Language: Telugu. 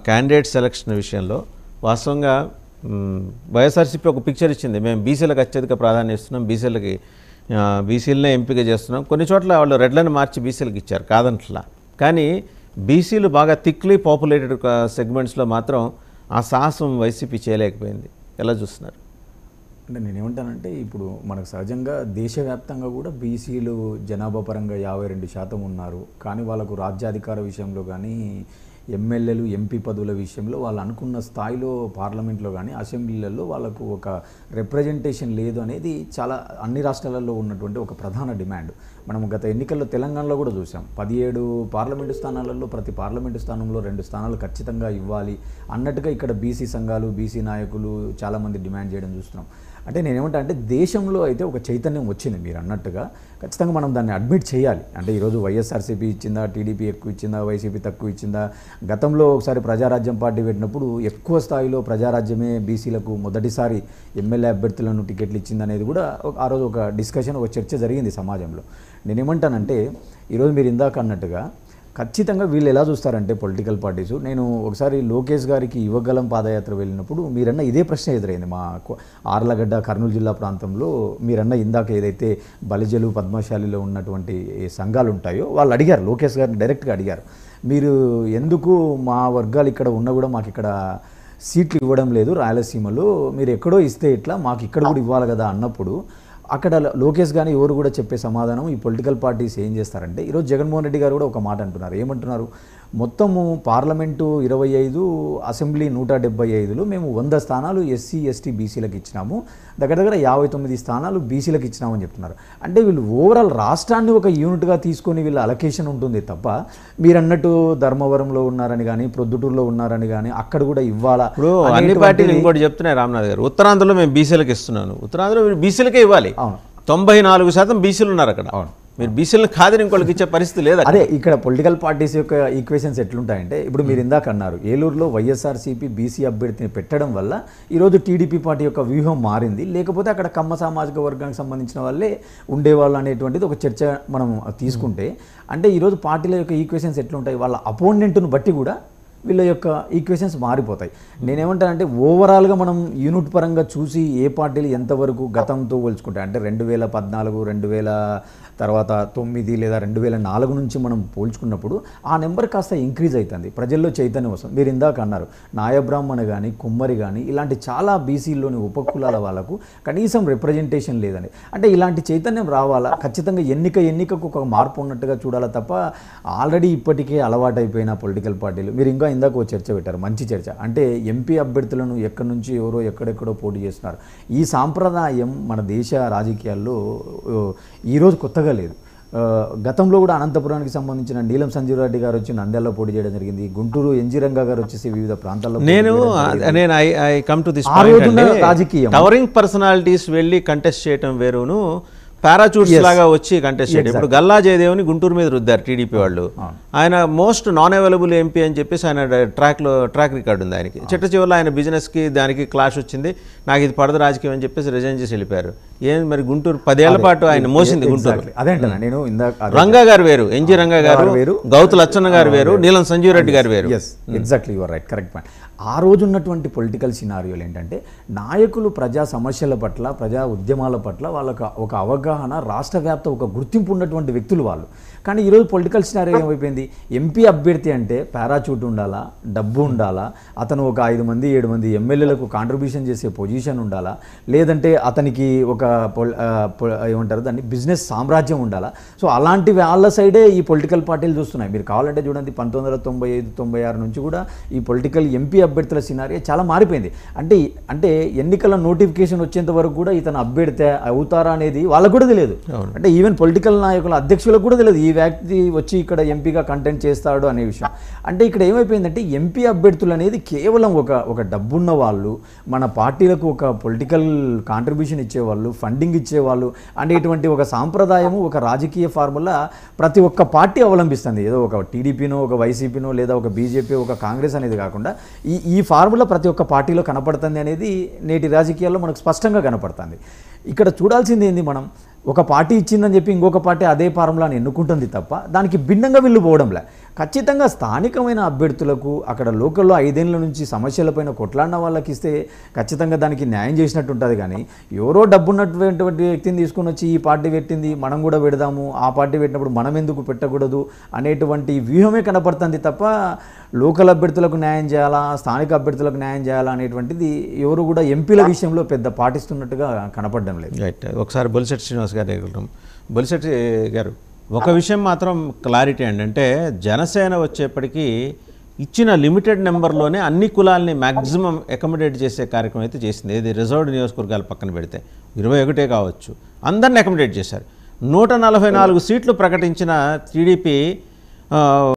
క్యాండిడేట్ సెలక్షన్ విషయంలో వాస్తవంగా వైఎస్ఆర్సీపీ ఒక పిక్చర్ ఇచ్చింది. మేము బీసీలకు అత్యధిక ప్రాధాన్యత ఇస్తున్నాం, బీసీలనే ఎంపిక చేస్తున్నాం. కొన్ని చోట్ల వాళ్ళు రెడ్లను మార్చి బీసీలకు ఇచ్చారు, కాదంట్లా. కానీ బీసీలు బాగా థిక్లీ పాపులేటెడ్ సెగ్మెంట్స్లో మాత్రం ఆ సాహసం వైసీపీ చేయలేకపోయింది. ఎలా చూస్తున్నారు? అంటే నేనేమంటానంటే, ఇప్పుడు మనకు సహజంగా దేశవ్యాప్తంగా కూడా బీసీలు జనాభా పరంగా 52% ఉన్నారు. కానీ వాళ్ళకు రాజ్యాధికార విషయంలో కానీ, ఎమ్మెల్యేలు ఎంపీ పదవుల విషయంలో వాళ్ళు అనుకున్న స్థాయిలో పార్లమెంట్లో కానీ అసెంబ్లీలలో వాళ్ళకు ఒక రిప్రజెంటేషన్ లేదు అనేది చాలా అన్ని రాష్ట్రాలలో ఉన్నటువంటి ఒక ప్రధాన డిమాండ్. మనం గత ఎన్నికల్లో తెలంగాణలో కూడా చూసాం. 17 పార్లమెంటు స్థానాలలో ప్రతి పార్లమెంటు స్థానంలో 2 స్థానాలు ఖచ్చితంగా ఇవ్వాలి అన్నట్టుగా ఇక్కడ బీసీ సంఘాలు, బీసీ నాయకులు చాలామంది డిమాండ్ చేయడం చూస్తున్నాం. అంటే నేనేమంటా అంటే, దేశంలో అయితే ఒక చైతన్యం వచ్చింది మీరు అన్నట్టుగా. ఖచ్చితంగా మనం దాన్ని అడ్మిట్ చేయాలి. అంటే ఈరోజు వైఎస్ఆర్సీపీ ఇచ్చిందా, టీడీపీ ఎక్కువ ఇచ్చిందా, వైసీపీ తక్కువ ఇచ్చిందా? గతంలో ఒకసారి ప్రజారాజ్యం పార్టీ పెట్టినప్పుడు ఎక్కువ స్థాయిలో ప్రజారాజ్యమే బీసీలకు మొదటిసారి ఎమ్మెల్యే అభ్యర్థులను టికెట్లు ఇచ్చిందనేది కూడా ఆ రోజు ఒక డిస్కషన్, ఒక చర్చ జరిగింది సమాజంలో. నేనేమంటానంటే, ఈరోజు మీరు ఇందాక అన్నట్టుగా ఖచ్చితంగా వీళ్ళు ఎలా చూస్తారంటే పొలిటికల్ పార్టీసు, నేను ఒకసారి లోకేష్ గారికి యువగలం పాదయాత్ర వెళ్ళినప్పుడు మీరన్న ఇదే ప్రశ్న ఎదురైంది. మా ఆర్లగడ్డ కర్నూలు జిల్లా ప్రాంతంలో మీరన్న ఇందాక ఏదైతే బలిజలు పద్మశాలిలో ఉన్నటువంటి సంఘాలు ఉంటాయో వాళ్ళు అడిగారు, లోకేష్ గారిని డైరెక్ట్గా అడిగారు, మీరు ఎందుకు మా వర్గాలు ఇక్కడ ఉన్నా కూడా మాకు ఇక్కడ సీట్లు ఇవ్వడం లేదు రాయలసీమలో, మీరు ఎక్కడో ఇస్తే ఇట్లా మాకు ఇక్కడ కూడా ఇవ్వాలి కదా అన్నప్పుడు అక్కడ లోకేష్ కానీ ఎవరు కూడా చెప్పే సమాధానం, ఈ పొలిటికల్ పార్టీస్ ఏం చేస్తారంటే, ఈరోజు జగన్మోహన్ రెడ్డి గారు కూడా ఒక మాట అంటున్నారు. ఏమంటున్నారు? మొత్తము పార్లమెంటు 25, అసెంబ్లీ 175లో మేము 100 స్థానాలు ఎస్సీ ఎస్టీ బీసీలకు ఇచ్చినాము, దగ్గర 59 స్థానాలు బీసీలకు ఇచ్చినామని చెప్తున్నారు. అంటే వీళ్ళు ఓవరాల్ రాష్ట్రాన్ని ఒక యూనిట్గా తీసుకొని వీళ్ళ అలొకేషన్ ఉంటుంది తప్ప, మీరు అన్నట్టు ధర్మవరంలో ఉన్నారని కానీ, ప్రొద్దుటూరులో ఉన్నారని కానీ అక్కడ కూడా ఇవ్వాలా? ఇప్పుడు అన్ని పార్టీలు ఇంకోటి చెప్తున్నాయి రామ్నాథ్ గారు, ఉత్తరాంధ్రలో మేము బీసీలకు ఇస్తున్నాను, ఉత్తరాంధ్రలో బీసీలకే ఇవ్వాలి. 94% బీసీలు ఉన్నారు అక్కడ. అవును, మీరు బీసీలను కాదని ఇంకోళ్ళకి ఇచ్చే పరిస్థితి లేదు. అదే ఇక్కడ పొలిటికల్ పార్టీస్ యొక్క ఈక్వేషన్స్ ఎట్లుంటాయంటే, ఇప్పుడు మీరు ఇందాక అన్నారు ఏలూరులో వైఎస్ఆర్సీపీ బీసీ అభ్యర్థిని పెట్టడం వల్ల ఈరోజు టీడీపీ పార్టీ యొక్క వ్యూహం మారింది, లేకపోతే అక్కడ కమ్మ సామాజిక వర్గానికి సంబంధించిన వాళ్ళే ఉండేవాళ్ళు అనేటువంటిది ఒక చర్చ మనం తీసుకుంటే, అంటే ఈరోజు పార్టీల యొక్క ఈక్వేషన్స్ ఎట్లుంటాయి, వాళ్ళ అపోనెంట్ను బట్టి కూడా వీళ్ళ యొక్క ఈక్వేషన్స్ మారిపోతాయి. నేనేమంటానంటే, ఓవరాల్గా మనం యూనిట్ పరంగా చూసి ఏ పార్టీలు ఎంతవరకు గతంతో పోల్చుకుంటాయి అంటే 2014, 2000 తర్వాత 9 లేదా 2004 నుంచి మనం పోల్చుకున్నప్పుడు ఆ నెంబర్ కాస్త ఇంక్రీజ్ అవుతుంది, ప్రజల్లో చైతన్యం వస్తుంది. మీరు ఇందాక అన్నారు నాయబ్రాహ్మణ కానీ, కుమ్మరి కానీ ఇలాంటి చాలా బీసీల్లోని ఉపకులాల వాళ్ళకు కనీసం రిప్రజెంటేషన్ లేదని. అంటే ఇలాంటి చైతన్యం రావాలా? ఖచ్చితంగా ఎన్నికకు ఒక మార్పు ఉన్నట్టుగా చూడాలా తప్ప, ఆల్రెడీ ఇప్పటికే అలవాటైపోయిన పొలిటికల్ పార్టీలు, మీరు ఇంకా ఇందాక ఒక చర్చ పెట్టారు, మంచి చర్చ. అంటే ఎంపీ అభ్యర్థులను ఎక్కడి నుంచి ఎవరో ఎక్కడెక్కడో పోటీ చేస్తున్నారు. ఈ సాంప్రదాయం మన దేశ రాజకీయాల్లో ఈరోజు కొత్తగా లేదు. గతంలో కూడా అనంతపురానికి సంబంధించిన నీలం సంజీవ్ రెడ్డి గారు వచ్చి నంద్యాలలో పోటీ చేయడం జరిగింది. గుంటూరు ఎన్జీ రంగా గారు వచ్చేసి వివిధ ప్రాంతాల్లో. I come to this point. రాజకీయం టవరింగ్ పర్సనాలిటీస్ వెళ్ళి కంటెస్ట్ చేయడం వేరును, పారాచూట్స్ లాగా వచ్చి కంటెస్ట్ చేయడం. ఇప్పుడు గల్లా జయదేవ్ని గుంటూరు మీద రుద్దారు టీడీపీ వాళ్ళు. ఆయన మోస్ట్ నాన్ అవైలబుల్ ఎంపీ అని చెప్పేసి ఆయన ట్రాక్ రికార్డు ఉంది ఆయనకి. చిట్ట చివరిలో ఆయన బిజినెస్కి దానికి క్లాష్ వచ్చింది, నాకు ఇది పడదు రాజకీయం అని చెప్పేసి రిజైన్ చేసి వెళ్ళిపోయారు. ఏం మరి గుంటూరు 10 ఏళ్ల పాటు ఆయన మోసింది గుంటూరు. అదే నేను ఇందాక రంగా గారు వేరు, ఎన్జీ రంగా గారు వేరు, గౌతు లచ్చన్న గారు వేరు, నీలం సంజీవ్ రెడ్డి గారు వేరు. Exactly, your right, correct point. ఆ రోజు ఉన్నటువంటి పొలిటికల్ సినారియోలు ఏంటంటే, నాయకులు ప్రజా సమస్యల పట్ల, ప్రజా ఉద్యమాల పట్ల వాళ్ళకు ఒక అవగాహన, రాష్ట్ర వ్యాప్త ఒక గుర్తింపు ఉన్నటువంటి వ్యక్తులు వాళ్ళు. కానీ ఈరోజు పొలిటికల్ సినారియో ఏమైపోయింది, ఎంపీ అభ్యర్థి అంటే పారాచూట్ ఉండాలా, డబ్బు ఉండాలా, అతను ఒక 5 మంది 7 మంది ఎమ్మెల్యేలకు కాంట్రిబ్యూషన్ చేసే పొజిషన్ ఉండాలా, లేదంటే అతనికి ఒక ఏమంటారు దాన్ని బిజినెస్ సామ్రాజ్యం ఉండాలా. సో అలాంటి వాళ్ళ సైడే ఈ పొలిటికల్ పార్టీలు చూస్తున్నాయి. మీరు కావాలంటే చూడండి, 1995-96 నుంచి కూడా ఈ పొలిటికల్ ఎంపీ అభ్యర్థుల సినారియో చాలా మారిపోయింది. అంటే ఎన్నికల నోటిఫికేషన్ వచ్చేంత వరకు కూడా ఇతను అభ్యర్థి అవుతారా అనేది వాళ్ళకు కూడా తెలియదు. అంటే ఈవెన్ పొలిటికల్ నాయకుల అధ్యక్షులకు కూడా తెలియదు ఈ వ్యక్తి వచ్చి ఇక్కడ ఎంపీగా కంటెంట్ చేస్తాడు అనే విషయం. అంటే ఇక్కడ ఏమైపోయిందంటే, ఎంపీ అభ్యర్థులు అనేది కేవలం ఒక డబ్బున్న వాళ్ళు, మన పార్టీలకు ఒక పొలిటికల్ కాంట్రిబ్యూషన్ ఇచ్చేవాళ్ళు, ఫండింగ్ ఇచ్చేవాళ్ళు అనేటువంటి ఒక సాంప్రదాయము, ఒక రాజకీయ ఫార్ములా ప్రతి ఒక్క పార్టీ అవలంబిస్తుంది. ఏదో ఒక టీడీపీనో, ఒక వైసీపీనో, లేదా ఒక బీజేపీ, ఒక కాంగ్రెస్ అనేది కాకుండా ఈ ఫార్ములా ప్రతి ఒక్క పార్టీలో కనపడుతుంది అనేది నేటి రాజకీయాల్లో మనకు స్పష్టంగా కనపడుతుంది. ఇక్కడ చూడాల్సింది ఏంది, మనం ఒక పార్టీ ఇచ్చిందని చెప్పి ఇంకొక పార్టీ అదే ఫార్ములాని ఎన్నుకుంటుంది తప్ప దానికి భిన్నంగా వీళ్ళు పోవడంలే. ఖచ్చితంగా స్థానికమైన అభ్యర్థులకు అక్కడ లోకల్లో 5 ఏళ్ల నుంచి సమస్యలపైన కొట్లాడిన వాళ్ళకి ఇస్తే ఖచ్చితంగా దానికి న్యాయం చేసినట్టు ఉంటుంది. కానీ ఎవరో డబ్బున్నటువంటి వ్యక్తిని తీసుకొని వచ్చి ఈ పార్టీ పెట్టింది మనం కూడా పెడదాము, ఆ పార్టీ పెట్టినప్పుడు మనం ఎందుకు పెట్టకూడదు అనేటువంటి వ్యూహమే కనపడుతుంది తప్ప లోకల్ అభ్యర్థులకు న్యాయం చేయాలా, స్థానిక అభ్యర్థులకు న్యాయం చేయాలా అనేటువంటిది ఎవరు కూడా ఎంపీల విషయంలో పెద్ద పాటిస్తున్నట్టుగా కనపడడం లేదు. రైట్. ఒకసారి బొలిశెట్టి శ్రీనివాస్ గారు ఎదుగుతాం. బొలిశెట్టి గారు, ఒక విషయం మాత్రం క్లారిటీ అండి, అంటే జనసేన వచ్చేప్పటికీ ఇచ్చిన లిమిటెడ్ నెంబర్లోనే అన్ని కులాలని మ్యాక్సిమం అకామిడేట్ చేసే కార్యక్రమం అయితే చేసింది. ఏది రిజర్వ్డ్ నియోజకవర్గాలు పక్కన పెడితే 21 కావచ్చు, అందరిని అకామిడేట్ చేశారు. 144 సీట్లు ప్రకటించిన టీడీపీ